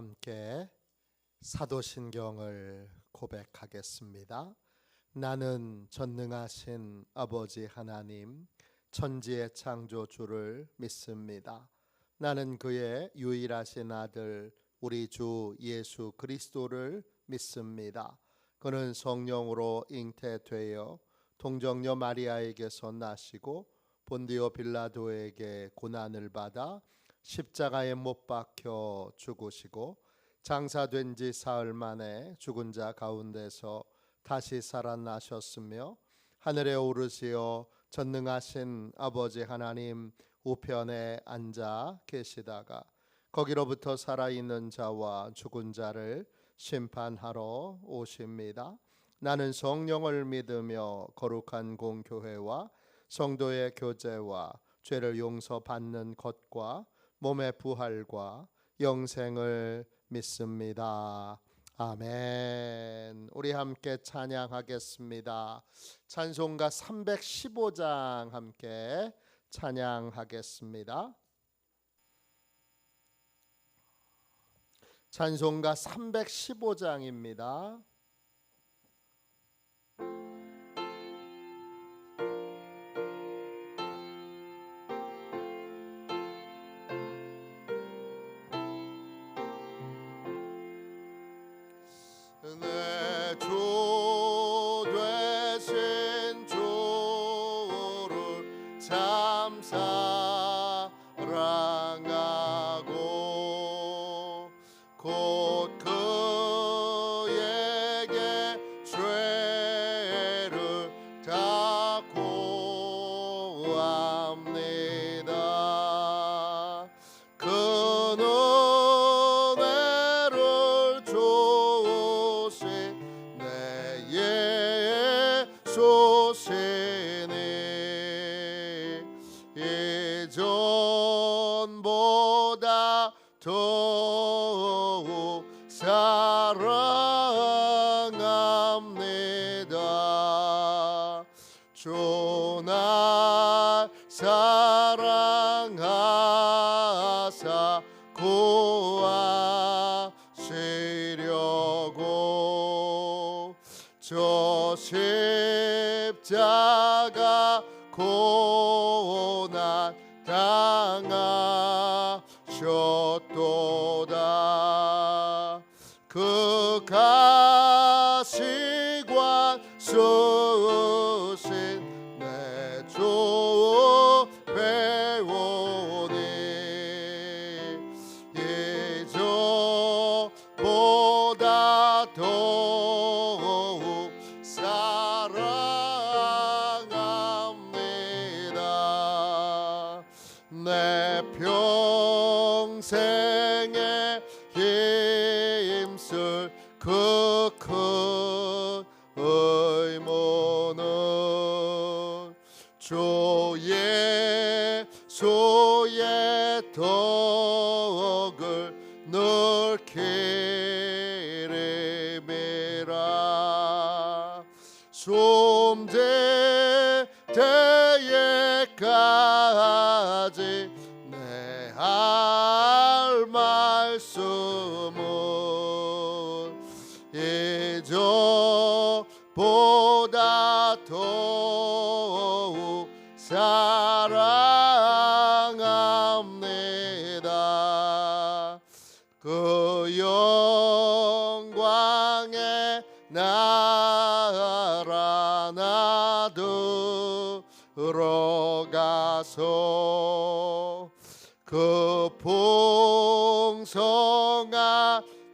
함께 사도신경을 고백하겠습니다. 나는 전능하신 아버지 하나님, 천지의 창조주를 믿습니다. 나는 그의 유일하신 아들 우리 주 예수 그리스도를 믿습니다. 그는 성령으로 잉태되어 동정녀 마리아에게서 나시고 본디오 빌라도에게 고난을 받아 십자가에 못 박혀 죽으시고 장사된 지 사흘 만에 죽은 자 가운데서 다시 살아나셨으며 하늘에 오르시어 전능하신 아버지 하나님 우편에 앉아 계시다가 거기로부터 살아있는 자와 죽은 자를 심판하러 오십니다. 나는 성령을 믿으며 거룩한 공교회와 성도의 교제와 죄를 용서받는 것과 몸의 부활과 영생을 믿습니다. 아멘. 우리 함께 찬양하겠습니다. 찬송가 315장 함께 찬양하겠습니다. 찬송가 315장입니다. 내 주 되신 주를 참 사랑하고 곧 그에게 죄를 다 고합니다. 그는 이전보다 더욱 사랑합니다. 주 날 사랑하사 구하시려고 저 십자가 고난 당하셨도다. 그 가시관 쓰신 내 주 배우니 이전보다 더욱 사랑합니다. 내 평생에 힘쓸 그 큰 의무는 주 예수의 덕을 늘 기림이라. 숨질 때에까지 내 할 말씀은 이전보다 더욱 사랑합니다. 그 영광의 나라 나 들어가서 그 풍성한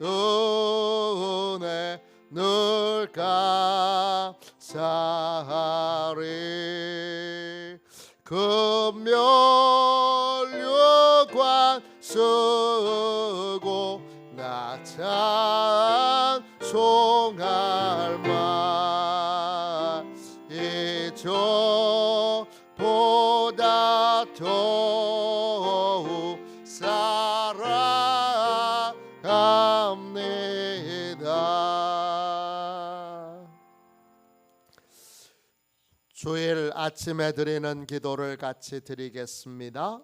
은혜 늘 감사하리. 그 면류관 쓰고 나 찬송할 만 이전보다 더욱 사랑합니다. 주일 아침에 드리는 기도를 같이 드리겠습니다.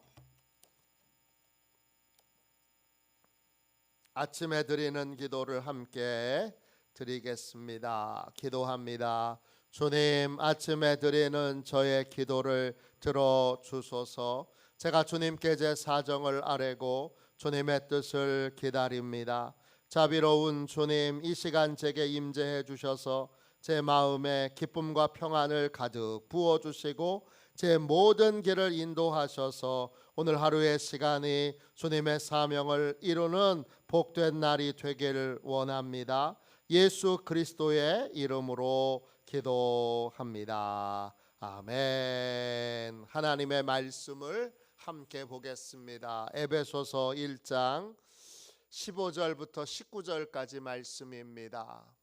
아침에 드리는 기도를 함께 드리겠습니다. 기도합니다. 주님, 아침에 드리는 저의 기도를 들어주소서. 제가 주님께 제 사정을 아뢰고 주님의 뜻을 기다립니다. 자비로운 주님, 이 시간 제게 임재해 주셔서 제 마음에 기쁨과 평안을 가득 부어주시고 제 모든 길을 인도하셔서 오늘 하루의 시간이 주님의 사명을 이루는 복된 날이 되기를 원합니다. 예수 그리스도의 이름으로 기도합니다. 아멘. 하나님의 말씀을 함께 보겠습니다. 에베소서 1장 15절부터 19절까지 말씀입니다.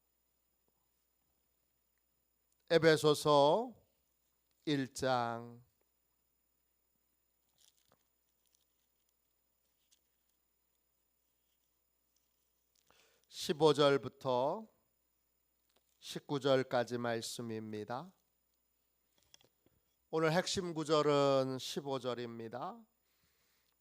에베소서 1장 15절부터 19절까지 말씀입니다. 오늘 핵심 구절은 15절입니다.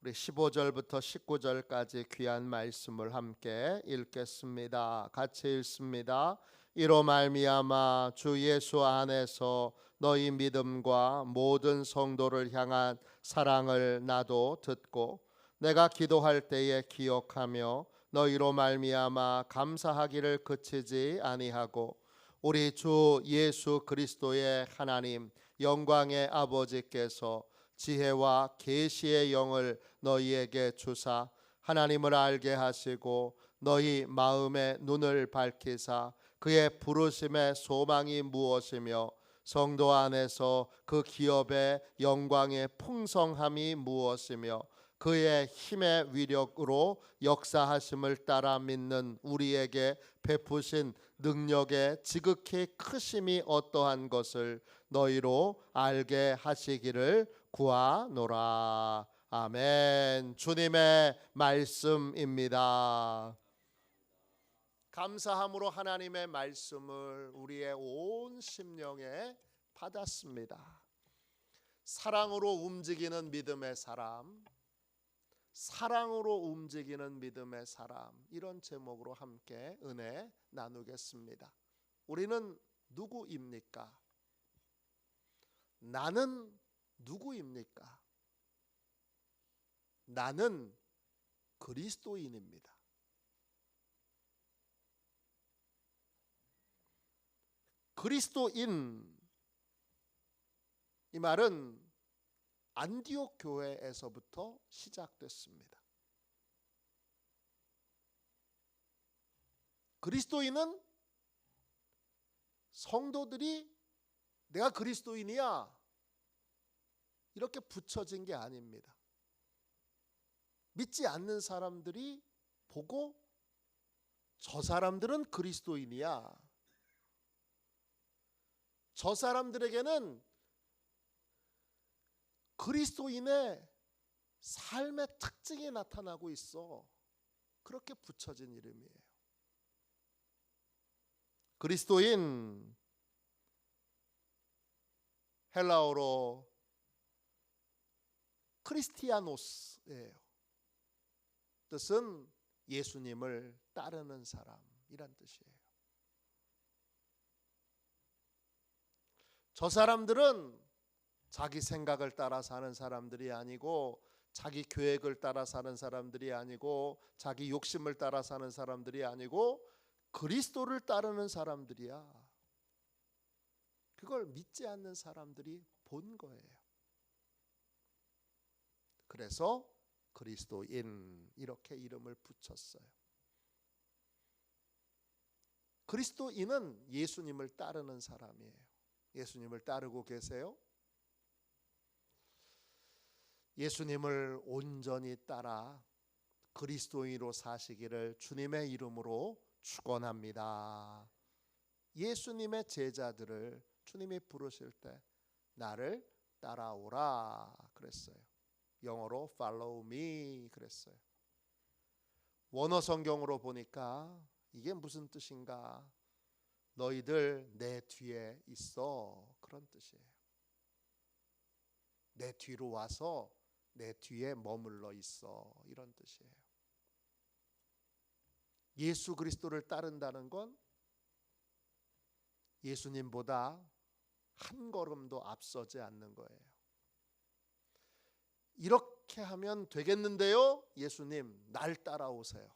우리 15절부터 19절까지 귀한 말씀을 함께 읽겠습니다. 같이 읽습니다. 이로 말미암아 주 예수 안에서 너희 믿음과 모든 성도를 향한 사랑을 나도 듣고 내가 기도할 때에 기억하며 너희로 말미암아 감사하기를 그치지 아니하고 우리 주 예수 그리스도의 하나님 영광의 아버지께서 지혜와 계시의 영을 너희에게 주사 하나님을 알게 하시고 너희 마음의 눈을 밝히사 그의 부르심의 소망이 무엇이며 성도 안에서 그 기업의 영광의 풍성함이 무엇이며 그의 힘의 위력으로 역사하심을 따라 믿는 우리에게 베푸신 능력의 지극히 크심이 어떠한 것을 너희로 알게 하시기를 구하노라. 아멘. 주님의 말씀입니다. 감사함으로 하나님의 말씀을 우리의 온 심령에 받았습니다. 사랑으로 움직이는 믿음의 사람, 사랑으로 움직이는 믿음의 사람, 이런 제목으로 함께 은혜 나누겠습니다. 우리는 누구입니까? 나는 누구입니까? 나는 그리스도인입니다. 그리스도인, 이 말은 안디옥 교회에서부터 시작됐습니다. 그리스도인은 성도들이 내가 그리스도인이야 이렇게 붙여진 게 아닙니다. 믿지 않는 사람들이 보고 저 사람들은 그리스도인이야, 저 사람들에게는 그리스도인의 삶의 특징이 나타나고 있어, 그렇게 붙여진 이름이에요. 그리스도인, 헬라어로 크리스티아노스예요. 뜻은 예수님을 따르는 사람이란 뜻이에요. 저 사람들은 자기 생각을 따라 사는 사람들이 아니고, 자기 계획을 따라 사는 사람들이 아니고, 자기 욕심을 따라 사는 사람들이 아니고 그리스도를 따르는 사람들이야. 그걸 믿지 않는 사람들이 본 거예요. 그래서 그리스도인 이렇게 이름을 붙였어요. 그리스도인은 예수님을 따르는 사람이에요. 예수님을 따르고 계세요? 예수님을 온전히 따라 그리스도인으로 사시기를 주님의 이름으로 축원합니다. 예수님의 제자들을 주님이 부르실 때 나를 따라오라 그랬어요. 영어로 follow me 그랬어요. 원어 성경으로 보니까 이게 무슨 뜻인가? 너희들 내 뒤에 있어, 그런 뜻이에요. 내 뒤로 와서 내 뒤에 머물러 있어, 이런 뜻이에요. 예수 그리스도를 따른다는 건 예수님보다 한 걸음도 앞서지 않는 거예요. 이렇게 하면 되겠는데요? 예수님, 날 따라오세요.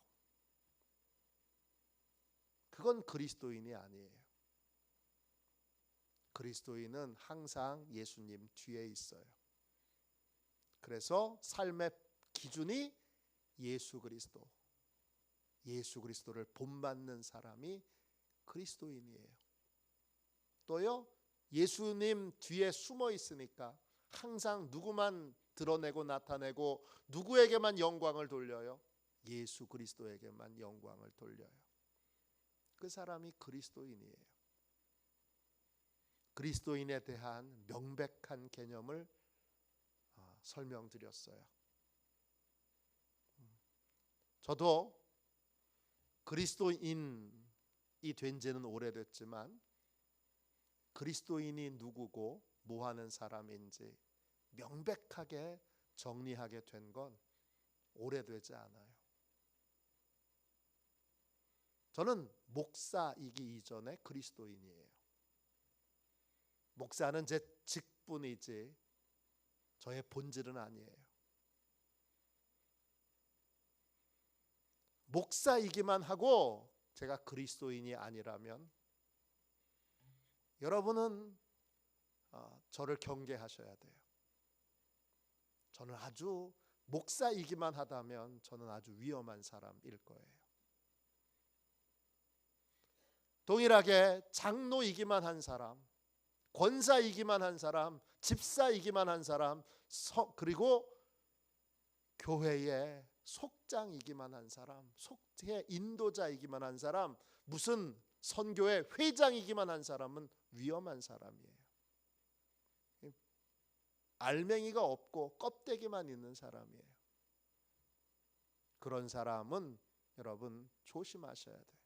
그건 그리스도인이 아니에요. 그리스도인은 항상 예수님 뒤에 있어요. 그래서 삶의 기준이 예수 그리스도를 본받는 사람이 그리스도인이에요. 또요, 예수님 뒤에 숨어 있으니까 항상 누구만 드러내고 나타내고 누구에게만 영광을 돌려요? 예수 그리스도에게만 영광을 돌려요. 그 사람이 그리스도인이에요. 그리스도인에 대한 명백한 개념을 설명드렸어요. 저도 그리스도인이 된 지는 오래됐지만 그리스도인이 누구고 뭐 하는 사람인지 명백하게 정리하게 된 건 오래되지 않아요. 저는 목사이기 이전에 그리스도인이에요. 목사는 제 직분이지 저의 본질은 아니에요. 목사이기만 하고 제가 그리스도인이 아니라면 여러분은 저를 경계하셔야 돼요. 저는 아주 목사이기만 하다면 저는 아주 위험한 사람일 거예요. 동일하게 장로이기만 한 사람, 권사이기만 한 사람, 집사이기만 한 사람, 그리고 교회의 속장이기만 한 사람, 속회 인도자이기만 한 사람, 무슨 선교의 회장이기만 한 사람은 위험한 사람이에요. 알맹이가 없고 껍데기만 있는 사람이에요. 그런 사람은 여러분 조심하셔야 돼요.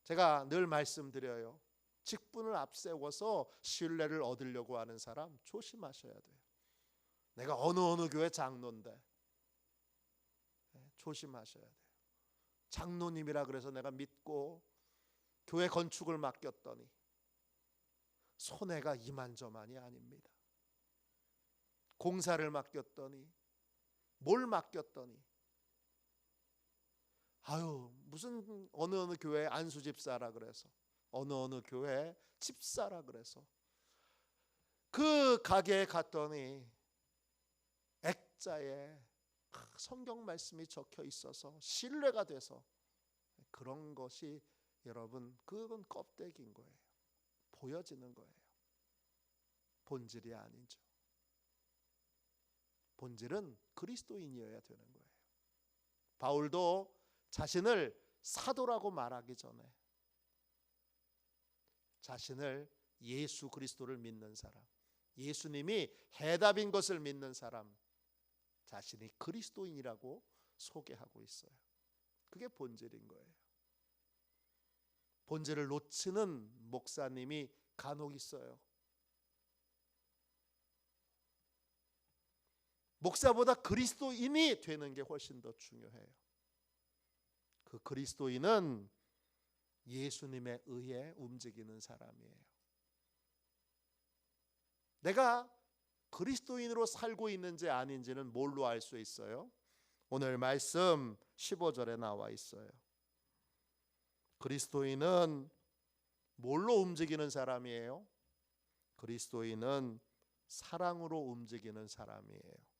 제가 늘 말씀드려요. 직분을 앞세워서 신뢰를 얻으려고 하는 사람 조심하셔야 돼요. 내가 어느 교회 장로인데 조심하셔야 돼요. 장로님이라 그래서 내가 믿고 교회 건축을 맡겼더니 손해가 이만저만이 아닙니다. 공사를 맡겼더니 뭘 맡겼더니 무슨 어느 교회 안수집사라 그래서 어느 교회 집사라 그래서 그 가게에 갔더니 액자에 성경 말씀이 적혀 있어서 신뢰가 돼서 그런 것이 여러분 그건 껍데기인 거예요. 보여지는 거예요. 본질이 아니죠. 본질은 그리스도인이어야 되는 거예요. 바울도 자신을 사도라고 말하기 전에 자신을 예수 그리스도를 믿는 사람, 예수님이 해답인 것을 믿는 사람, 자신이 그리스도인이라고 소개하고 있어요. 그게 본질인 거예요. 본질을 놓치는 목사님이 간혹 있어요. 목사보다 그리스도인이 되는 게 훨씬 더 중요해요. 그 그리스도인은 예수님에 의해 움직이는 사람이에요. 내가 그리스도인으로 살고 있는지 아닌지는 뭘로 알 수 있어요? 오늘 말씀 15절에 나와 있어요. 그리스도인은 뭘로 움직이는 사람이에요? 그리스도인은 사랑으로 움직이는 사람이에요.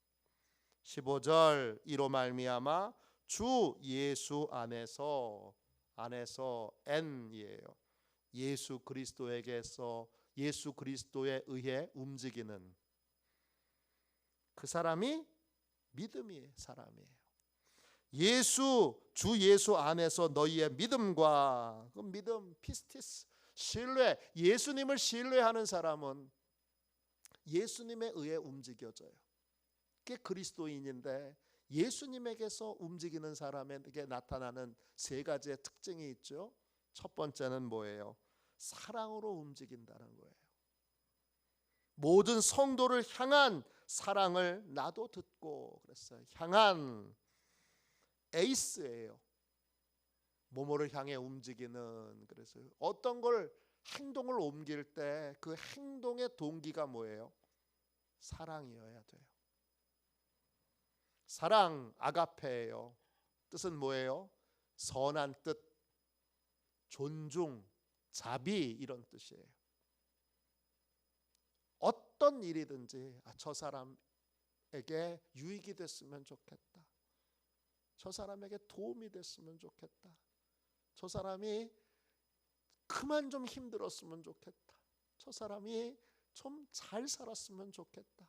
15절 이로 말미암아 주 예수 안에서 N이에요. 예수 그리스도에게서 예수 그리스도에 의해 움직이는 그 사람이 믿음의 사람이에요. 주 예수 안에서 너희의 믿음과 그 믿음 피스티스 신뢰, 예수님을 신뢰하는 사람은 예수님에 의해 움직여져요. 그게 그리스도인인데 예수님에게서 움직이는 사람에게 나타나는 세 가지의 특징이 있죠. 첫 번째는 뭐예요? 사랑으로 움직인다는 거예요. 모든 성도를 향한 사랑을 나도 듣고 그랬어요. 향한 에이스예요. 뭐뭐를 향해 움직이는, 그래서 어떤 걸 행동을 옮길 때 그 행동의 동기가 뭐예요? 사랑이어야 돼요. 사랑, 아가페예요. 뜻은 뭐예요? 선한 뜻, 존중, 자비, 이런 뜻이에요. 어떤 일이든지 저 사람에게 유익이 됐으면 좋겠다. 저 사람에게 도움이 됐으면 좋겠다. 저 사람이 그만 좀 힘들었으면 좋겠다. 저 사람이 좀 잘 살았으면 좋겠다.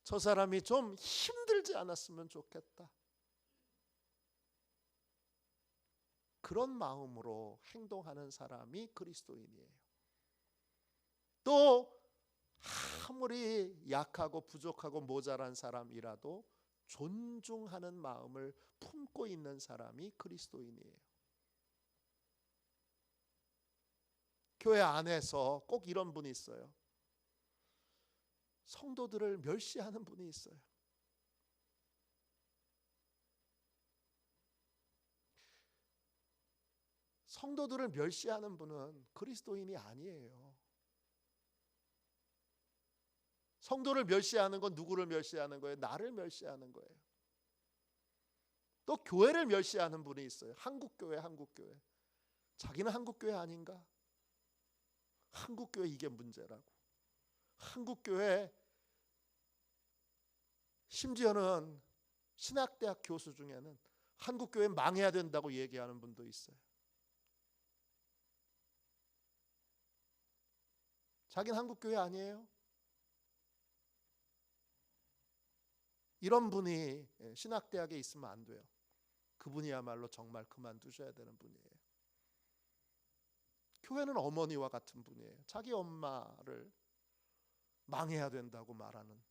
저 사람이 좀 힘들지 않았으면 좋겠다. 그런 마음으로 행동하는 사람이 그리스도인이에요. 또 아무리 약하고 부족하고 모자란 사람이라도 존중하는 마음을 품고 있는 사람이 그리스도인이에요. 교회 안에서 꼭 이런 분이 있어요. 성도들을 멸시하는 분이 있어요. 성도들을 멸시하는 분은 그리스도인이 아니에요. 성도를 멸시하는 건 누구를 멸시하는 거예요? 나를 멸시하는 거예요. 또 교회를 멸시하는 분이 있어요. 한국교회. 자기는 한국교회 아닌가? 한국교회 이게 문제라고. 한국교회, 심지어는 신학대학 교수 중에는 한국교회 망해야 된다고 얘기하는 분도 있어요. 자기는 한국교회 아니에요? 이런 분이 신학대학에 있으면 안 돼요. 그분이야말로 정말 그만두셔야 되는 분이에요. 교회는 어머니와 같은 분이에요. 자기 엄마를 망해야 된다고 말하는.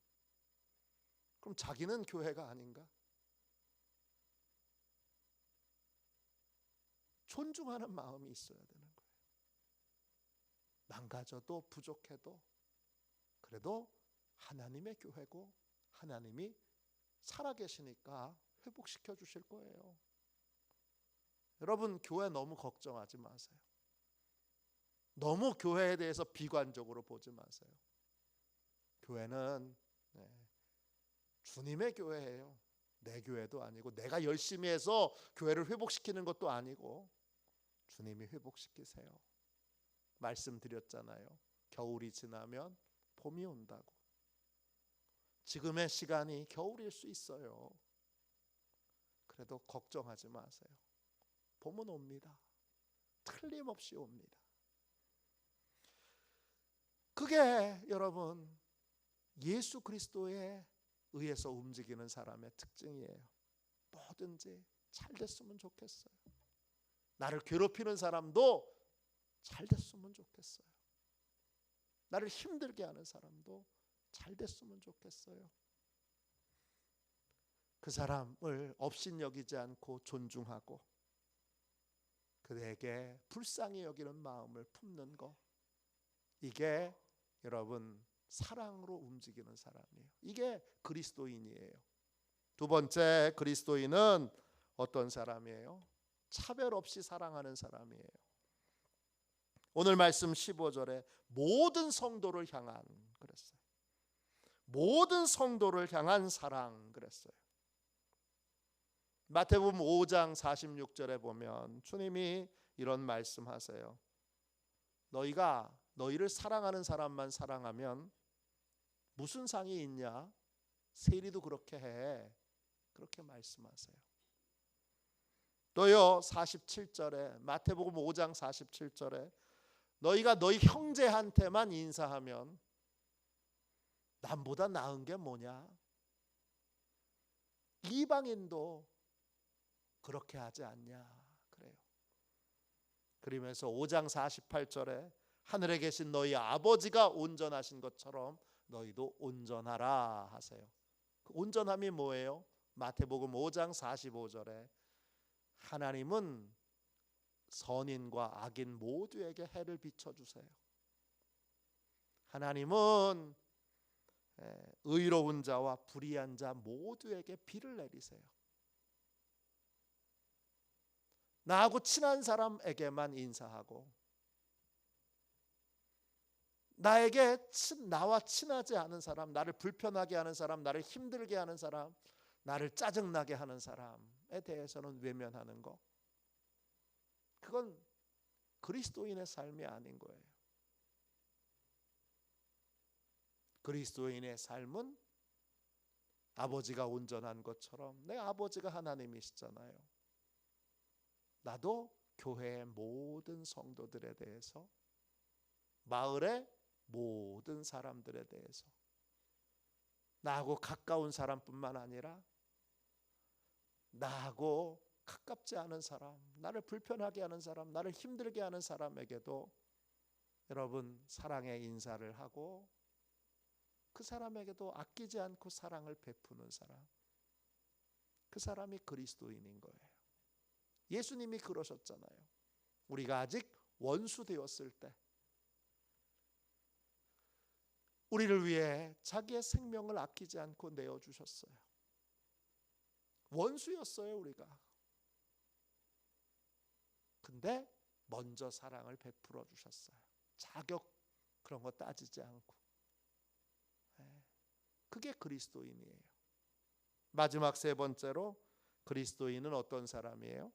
그럼 자기는 교회가 아닌가? 존중하는 마음이 있어야 되는 거예요. 망가져도 부족해도 그래도 하나님의 교회고 하나님이 살아계시니까 회복시켜 주실 거예요. 여러분, 교회 너무 걱정하지 마세요. 너무 교회에 대해서 비관적으로 보지 마세요. 교회는 주님의 교회예요. 내 교회도 아니고 내가 열심히 해서 교회를 회복시키는 것도 아니고 주님이 회복시키세요. 말씀드렸잖아요. 겨울이 지나면 봄이 온다고. 지금의 시간이 겨울일 수 있어요. 그래도 걱정하지 마세요. 봄은 옵니다. 틀림없이 옵니다. 그게 여러분 예수 그리스도에 의해서 움직이는 사람의 특징이에요. 뭐든지 잘 됐으면 좋겠어요. 나를 괴롭히는 사람도 잘 됐으면 좋겠어요. 나를 힘들게 하는 사람도 잘 됐으면 좋겠어요. 그 사람을 업신여기지 않고 존중하고 그에게 불쌍히 여기는 마음을 품는 것, 이게 여러분 사랑으로 움직이는 사람이에요. 이게 그리스도인이에요. 두 번째, 그리스도인은 어떤 사람이에요? 차별 없이 사랑하는 사람이에요. 오늘 말씀 15절에 모든 성도를 향한 그랬어요. 모든 성도를 향한 사랑 그랬어요. 마태복음 5장 46절에 보면 주님이 이런 말씀하세요. 너희가 너희를 사랑하는 사람만 사랑하면 무슨 상이 있냐? 세리도 그렇게 해. 그렇게 말씀하세요. 또요 47절에 마태복음 5장 47절에 너희가 너희 형제한테만 인사하면 남보다 나은 게 뭐냐? 이방인도 그렇게 하지 않냐? 그래요. 그러면서 5장 48절에 하늘에 계신 너희 아버지가 온전하신 것처럼 너희도 온전하라 하세요. 그 온전함이 뭐예요? 마태복음 5장 45절에 하나님은 선인과 악인 모두에게 해를 비춰주세요. 하나님은 의로운 자와 불의한 자 모두에게 비를 내리세요. 나하고 친한 사람에게만 인사하고 나와 친하지 않은 사람, 나를 불편하게 하는 사람, 나를 힘들게 하는 사람, 나를 짜증나게 하는 사람에 대해서는 외면하는 거, 그건 그리스도인의 삶이 아닌 거예요. 그리스도인의 삶은 아버지가 온전한 것처럼, 내 아버지가 하나님이시잖아요. 나도 교회의 모든 성도들에 대해서, 마을의 모든 사람들에 대해서, 나하고 가까운 사람뿐만 아니라 나하고 가깝지 않은 사람, 나를 불편하게 하는 사람, 나를 힘들게 하는 사람에게도 여러분 사랑의 인사를 하고 그 사람에게도 아끼지 않고 사랑을 베푸는 사람, 그 사람이 그리스도인인 거예요. 예수님이 그러셨잖아요. 우리가 아직 원수 되었을 때 우리를 위해 자기의 생명을 아끼지 않고 내어주셨어요. 원수였어요, 우리가. 근데 먼저 사랑을 베풀어 주셨어요. 자격 그런 거 따지지 않고. 그게 그리스도인이에요. 마지막 세 번째로, 그리스도인은 어떤 사람이에요?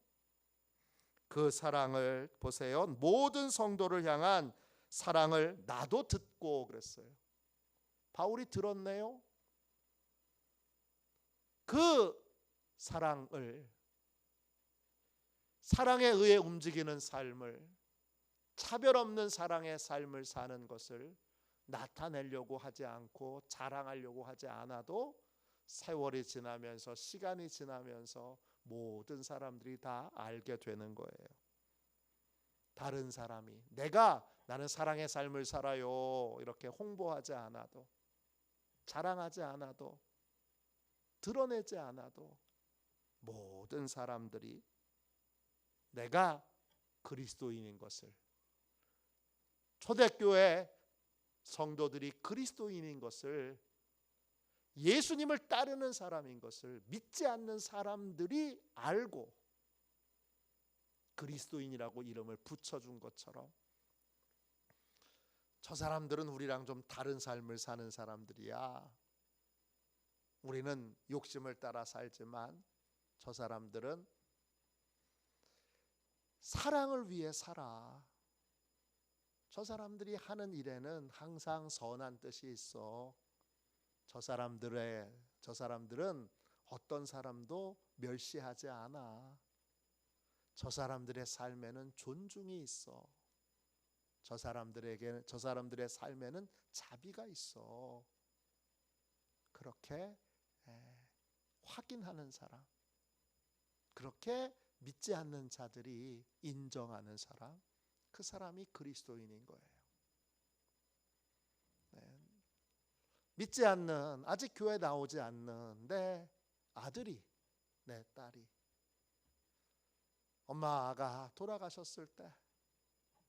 그 사랑을 보세요. 모든 성도를 향한 사랑을 나도 듣고 그랬어요. 바울이 들었네요. 그 사랑을, 사랑에 의해 움직이는 삶을, 차별 없는 사랑의 삶을 사는 것을 나타내려고 하지 않고 자랑하려고 하지 않아도 세월이 지나면서, 시간이 지나면서 모든 사람들이 다 알게 되는 거예요. 다른 사람이 나는 사랑의 삶을 살아요 이렇게 홍보하지 않아도, 자랑하지 않아도, 드러내지 않아도 모든 사람들이 내가 그리스도인인 것을, 초대교회 성도들이 그리스도인인 것을, 예수님을 따르는 사람인 것을 믿지 않는 사람들이 알고 그리스도인이라고 이름을 붙여준 것처럼, 저 사람들은 우리랑 좀 다른 삶을 사는 사람들이야. 우리는 욕심을 따라 살지만 저 사람들은 사랑을 위해 살아. 저 사람들이 하는 일에는 항상 선한 뜻이 있어. 저 사람들은 어떤 사람도 멸시하지 않아. 저 사람들의 삶에는 존중이 있어. 저 사람들의 삶에는 자비가 있어. 그렇게 확인하는 사람, 그렇게 믿지 않는 자들이 인정하는 사람, 그 사람이 그리스도인인 거예요. 믿지 않는, 아직 교회 나오지 않는 내 아들이, 내 딸이, 엄마가 돌아가셨을 때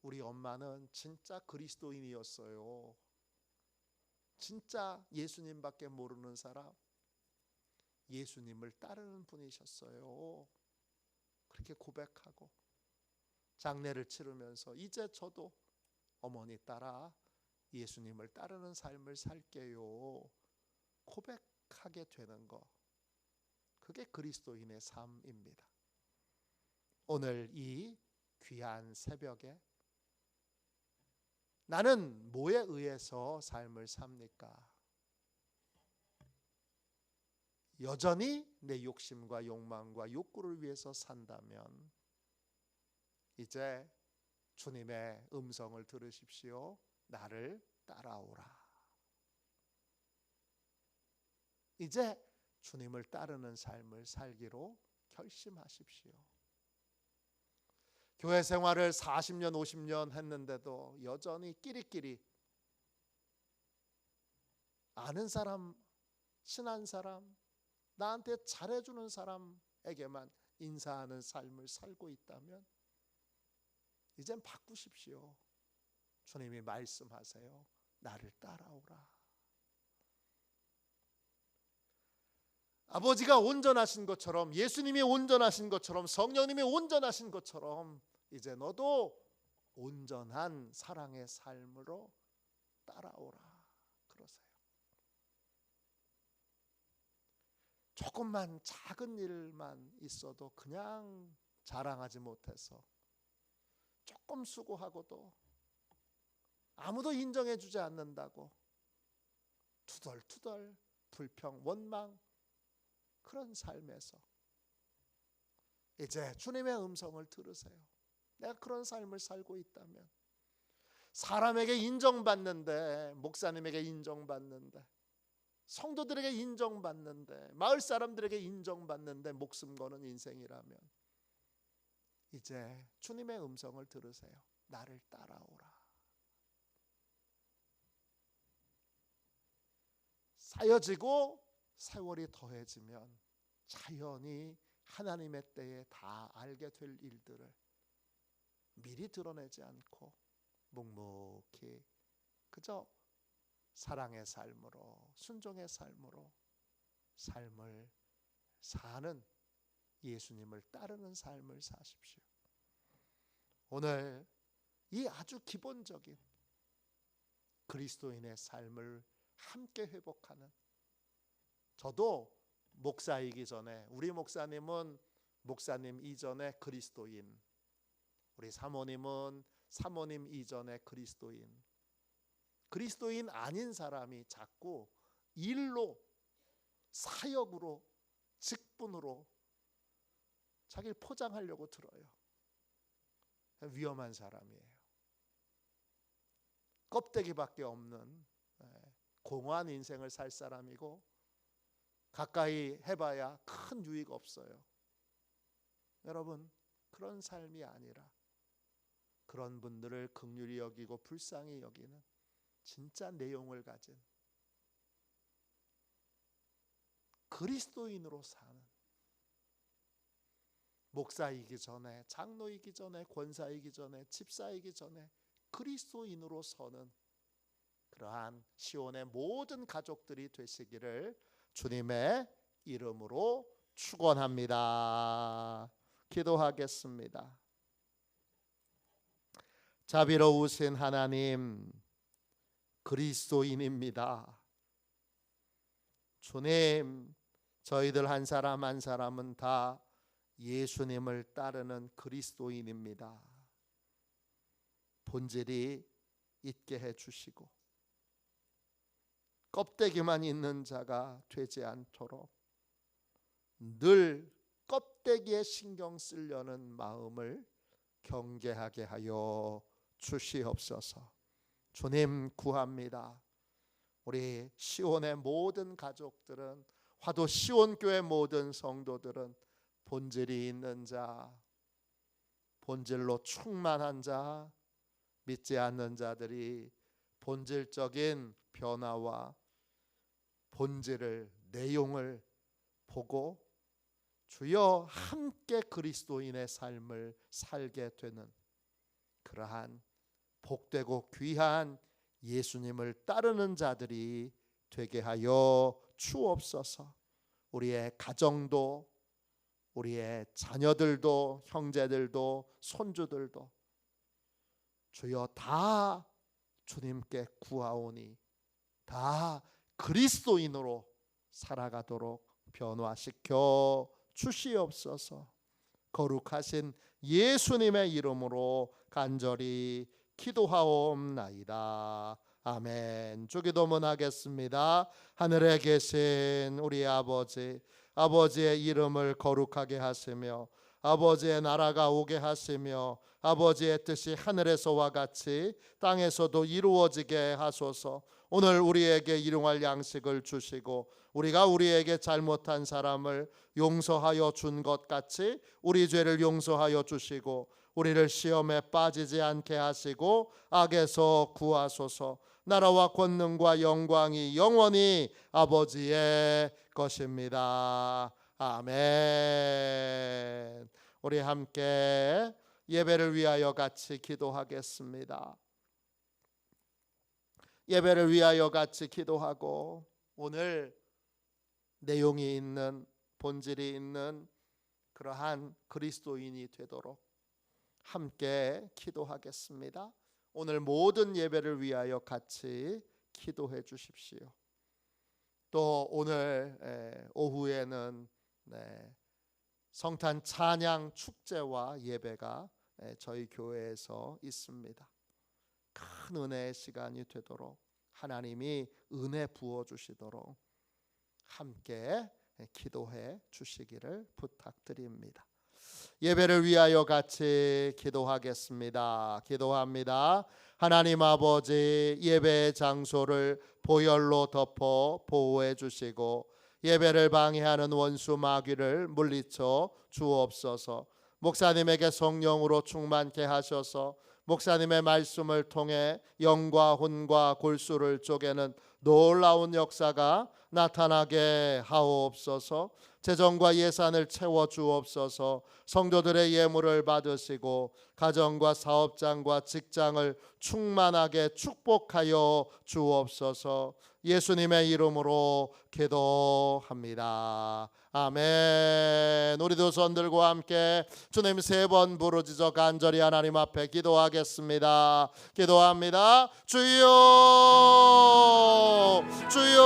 우리 엄마는 진짜 그리스도인이었어요. 진짜 예수님밖에 모르는 사람, 예수님을 따르는 분이셨어요. 그렇게 고백하고 장례를 치르면서 이제 저도 어머니 따라 예수님을 따르는 삶을 살게요 고백하게 되는 것, 그게 그리스도인의 삶입니다. 오늘 이 귀한 새벽에 나는 뭐에 의해서 삶을 삽니까? 여전히 내 욕심과 욕망과 욕구를 위해서 산다면 이제 주님의 음성을 들으십시오. 나를 따라오라. 이제 주님을 따르는 삶을 살기로 결심하십시오. 교회 생활을 40년 50년 했는데도 여전히 끼리끼리 아는 사람, 친한 사람, 나한테 잘해주는 사람에게만 인사하는 삶을 살고 있다면 이젠 바꾸십시오. 주님이 말씀하세요. 나를 따라오라. 아버지가 온전하신 것처럼, 예수님이 온전하신 것처럼, 성령님이 온전하신 것처럼 이제 너도 온전한 사랑의 삶으로 따라오라 그러세요. 조금만 작은 일만 있어도 그냥 자랑하지 못해서 조금 수고하고도 아무도 인정해 주지 않는다고 투덜투덜 불평, 원망, 그런 삶에서 이제 주님의 음성을 들으세요. 내가 그런 삶을 살고 있다면, 사람에게 인정받는데, 목사님에게 인정받는데, 성도들에게 인정받는데, 마을 사람들에게 인정받는데 목숨 거는 인생이라면 이제 주님의 음성을 들으세요. 나를 따라오라. 쌓여지고 세월이 더해지면 자연히 하나님의 때에 다 알게 될 일들을 미리 드러내지 않고 묵묵히 그저 사랑의 삶으로, 순종의 삶으로 삶을 사는, 예수님을 따르는 삶을 사십시오. 오늘 이 아주 기본적인 그리스도인의 삶을 함께 회복하는, 저도 목사이기 전에, 우리 목사님은 목사님 이전에 그리스도인, 우리 사모님은 사모님 이전에 그리스도인, 그리스도인 아닌 사람이 자꾸 일로, 사역으로, 직분으로 자기를 포장하려고 들어요. 위험한 사람이에요. 껍데기밖에 없는 공허한 인생을 살 사람이고, 가까이 해봐야 큰 유익 없어요. 여러분, 그런 삶이 아니라 그런 분들을 긍휼히 여기고 불쌍히 여기는 진짜 내용을 가진 그리스도인으로 사는, 목사이기 전에, 장로이기 전에, 권사이기 전에, 집사이기 전에 그리스도인으로 서는 그러한 시온의 모든 가족들이 되시기를 주님의 이름으로 축원합니다. 기도하겠습니다. 자비로우신 하나님, 그리스도인입니다. 주님, 저희들 한 사람 한 사람은 다 예수님을 따르는 그리스도인입니다. 본질이 있게 해주시고 껍데기만 있는 자가 되지 않도록 늘 껍데기에 신경 쓰려는 마음을 경계하게 하여 주시옵소서. 주님 구합니다. 우리 시온의 모든 가족들은, 화도 시온교회 모든 성도들은 본질이 있는 자, 본질로 충만한 자, 믿지 않는 자들이 본질적인 변화와 본질을, 내용을 보고 주여 함께 그리스도인의 삶을 살게 되는 그러한 복되고 귀한 예수님을 따르는 자들이 되게 하여 주옵소서. 우리의 가정도, 우리의 자녀들도, 형제들도, 손주들도 주여 다 주님께 구하오니 다 그리스도인으로 살아가도록 변화시켜 주시옵소서. 거룩하신 예수님의 이름으로 간절히 기도하옵나이다. 아멘. 주기도문 하겠습니다. 하늘에 계신 우리 아버지, 아버지의 이름을 거룩하게 하시며 아버지의 나라가 오게 하시며 아버지의 뜻이 하늘에서와 같이 땅에서도 이루어지게 하소서. 오늘 우리에게 일용할 양식을 주시고 우리가 우리에게 잘못한 사람을 용서하여 준 것 같이 우리 죄를 용서하여 주시고 우리를 시험에 빠지지 않게 하시고 악에서 구하소서. 나라와 권능과 영광이 영원히 아버지의 것입니다. 아멘. 우리 함께 예배를 위하여 같이 기도하겠습니다. 예배를 위하여 같이 기도하고 오늘 내용이 있는, 본질이 있는 그러한 그리스도인이 되도록 함께 기도하겠습니다. 오늘 모든 예배를 위하여 같이 기도해 주십시오. 또 오늘 오후에는 성탄 찬양 축제와 예배가 저희 교회에서 있습니다. 큰 은혜의 시간이 되도록 하나님이 은혜 부어 주시도록 함께 기도해 주시기를 부탁드립니다. 예배를 위하여 같이 기도하겠습니다. 기도합니다. 하나님 아버지, 예배의 장소를 보혈로 덮어 보호해 주시고 예배를 방해하는 원수 마귀를 물리쳐 주옵소서. 목사님에게 성령으로 충만케 하셔서 목사님의 말씀을 통해 영과 혼과 골수를 쪼개는 놀라운 역사가 나타나게 하옵소서. 재정과 예산을 채워 주옵소서. 성도들의 예물을 받으시고 가정과 사업장과 직장을 충만하게 축복하여 주옵소서. 예수님의 이름으로 기도합니다. 아멘. 우리도 손들고 함께 주님 3번 부르짖어 간절히 하나님 앞에 기도하겠습니다. 기도합니다. 주여, 주여,